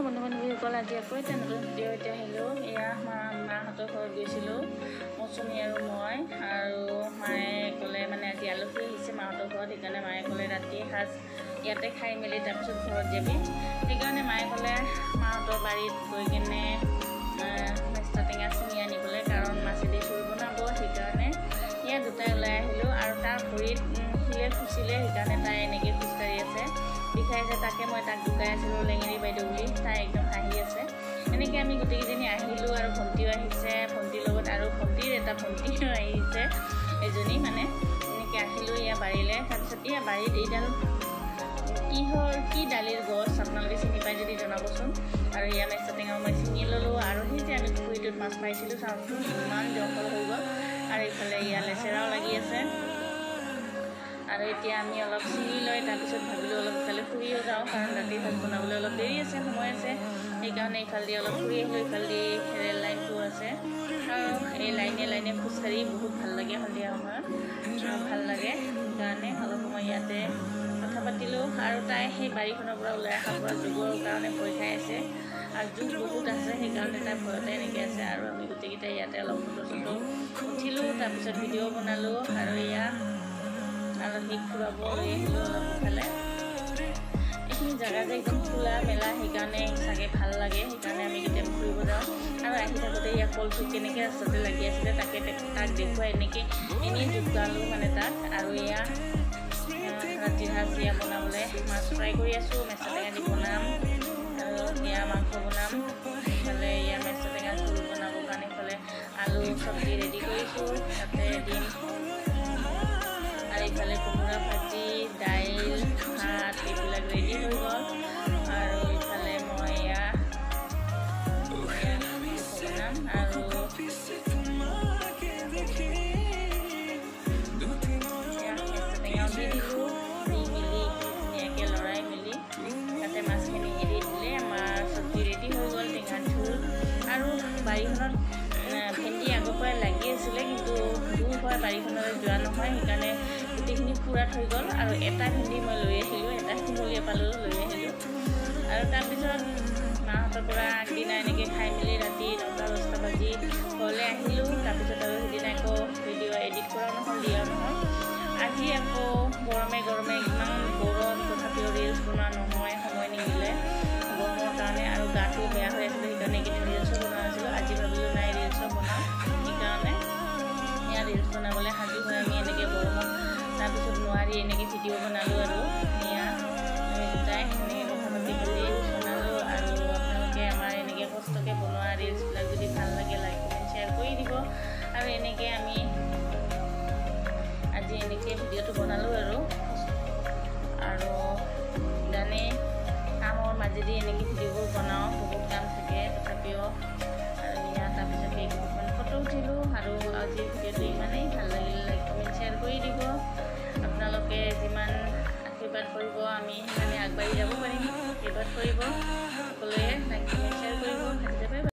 বন্ধু বান্ধৱীসকল আজি আকৌ এটা নতুন ভিডিঅ' এতিয়া আহিলোঁ। এয়া মাহঁতৰ ঘৰত গৈছিলোঁ মৌচুমী আৰু মই, আৰু মায়ে ক'লে মানে আজি আলহী আহিছে মাহঁতৰ ঘৰত, সেইকাৰণে মায়ে ক'লে ৰাতি সাজ ইয়াতে খাই মেলি তাৰপিছত ঘৰত যাবি। সেইকাৰণে মায়ে ক'লে মাহঁতৰ বাৰীত গৈ কিনে মেষ্টা টেঙা ছিঙি আনিবলৈ, কাৰণ মাছেদি জোল বনাব। সেইকাৰণে ইয়াত দুটাই ওলাই আহিলোঁ, আৰু তাৰ ভৰিত শিলে খুচিলে, সেইকাৰণে তাই এনেকৈ খোজকাঢ়ি আছে, বিষাইছে। তাকে মই তাক জোকাই আছিলোঁ লেঙেৰী বাইদেউ বুলি, তাই একদম হাঁহি আছে। এনেকৈ আমি গোটেইকেইজনী আহিলোঁ, আৰু ভণ্টিও আহিছে, ভণ্টিৰ লগত আৰু ভণ্টিৰ এটা ভণ্টিও আহিছে এজনী, মানে এনেকৈ আহিলোঁ ইয়াৰ বাৰীলৈ। তাৰপিছত ইয়াৰ বাৰীত এইডাল কি দালিৰ গছ আপোনালোকে চিনি পাই যদি জনাবচোন। আৰু ইয়াৰ মেষ্টা টেঙাও মই ছিঙি ল'লোঁ, আৰু সেই যে আমি পুখুৰীটোত মাছ মাৰিছিলোঁ চাওকচোন, ইমান জংঘল হৈ গ'ল। আৰু এইফালে ইয়াৰ লেচেৰাও লাগি আছে। আৰু এতিয়া আমি অলপ ছিঙি লৈ তাৰপিছত ভাবিলোঁ অলপ ইফালে ফুৰিও যাওঁ, কাৰণ ৰাতিৰ ভাত বনাবলৈ অলপ দেৰি আছে, সময় আছে। সেইকাৰণে ইফালেদি অলপ ফুৰি আহিলোঁ। ইফালেদি ৰেল লাইনটো আছে, আৰু এই লাইনে খোজকাঢ়ি বহুত ভাল লাগে, সন্ধিয়া সময়ত ভাল লাগে। সেইকাৰণে অলপ সময় ইয়াতে কথা পাতিলোঁ। আৰু তাই সেই বাৰীখনৰ পৰা ওলাই অহাৰ পৰা জোকৰ কাৰণে ভয় খাই আছে, আৰু জোক বহুত আছে, সেইকাৰণে তাই ভয়তে এনেকৈ আছে। আৰু আমি গোটেইকেইটাই ইয়াতে অলপ ফটো চটো উঠিলোঁ, তাৰপিছত ভিডিঅ' বনালোঁ। আৰু এয়া আলহীক ফুৰাব লৈ আহিলোঁ অলপ ইফালে। এইখিনি জেগা যে একদম খোলা মেলা, সেইকাৰণে চাগে ভাল লাগে, সেইকাৰণে আমি কেতিয়াবা ফুৰিব যাওঁ। আৰু আহি থাকোঁতে ইয়াৰ কলটো কেনেকৈ ৰাস্তাতে লাগি আছিলে তাক দেখুৱাই এনেই জোকালোঁ মানে তাক। আৰু এয়া ৰাতিৰ সাজ এয়া বনাবলৈ মাছ ফ্ৰাই কৰি আছোঁ, মেষ্টা টেঙা দি বনাম, আৰু এয়া মাংস বনাম। ইফালে এয়া মেষ্টা টেঙা জোল বনাবৰ কাৰণে ইফালে আলু চব্জি ৰেডি কৰিছোঁ, তাতে দিম। আৰু ইফালে কোমোৰা ভাজি, দাইল, ভাত এইবিলাক ৰেডি হৈ গ'ল। আৰু ইফালে মই এয়া বনাম, আৰু টেঙাও দি দিলোঁ, দি মেলি ধুনীয়াকৈ লৰাই মেলি তাতে মাছখিনি এৰি দিলে আমাৰ চব্জি ৰেডি হৈ গ'ল, টেঙা জোল। আৰু বাৰীখনত ভেন্দি আগৰ পৰাই লাগি আছিলে, কিন্তু দূৰ হয় বাৰীখনলৈ যোৱা নহয়, সেইকাৰণে গোটেইখিনি পুৰাত হৈ গ'ল। আৰু এটা ভেন্দি মই লৈ আহিলোঁ, এটা শিমলীয়া পালোঁ লৈ আহিলোঁ। আৰু তাৰপিছত মাহঁতৰ পৰা আগদিনা এনেকৈ খাই মেলি ৰাতি 9-10 বাজি ঘৰলৈ আহিলোঁ। তাৰপিছত আৰু সেইদিনা আকৌ ভিডিঅ' এডিট কৰাও নহ'ল, দিয়াও নহ'ল। আজি আকৌ গৰমে ইমান গৰম, তথাপিও ৰিলচ বনোৱা নহয়, সময় নিমিলে গৰমৰ কাৰণে, আৰু গাটো বেয়া হৈ আছিলে, সেইকাৰণে এইকেইদিন ৰিলচো বনোৱা নাছিলোঁ। আজি ভাবিলোঁ নাই ৰিলচো বনাওঁ, সেইকাৰণে ইয়াত ৰিলচ বনাবলৈ সাজু হৈ আমি এনেকৈ গৰমত তাৰপিছত নোৱাৰি এনেকৈ ভিডিঅ' বনালোঁ। আৰু এয়া আমি দুটাই এনেকৈ কথা পাতি বনালোঁ। আৰু আপোনালোকে আমাৰ এনেকৈ কষ্টকৈ বনোৱা ৰিলচবিলাক যদি ভাল লাগে লাইক কমেণ্ট শ্বেয়াৰ কৰি দিব। আৰু এনেকৈ আমি আজি এনেকৈ ভিডিঅ'টো বনালোঁ। আৰু জানেই কামৰ মাজেদি এনেকৈ ভিডিঅ'বোৰ বনাওঁ, বহুত কাম থাকে তথাপিও। আৰু ইয়াত তাৰপিছত কেইখনমান ফটো উঠিলোঁ। আৰু আজি ভিডিঅ'টো ইমানেই ভাল লাগিলে লাইক কমেণ্ট শ্বেয়াৰ কৰি দিব। আপোনালোকে যিমান আশীৰ্বাদ কৰিব আমি সিমানে আগবাঢ়ি যাব পাৰিম, আশীৰ্বাদ কৰিব।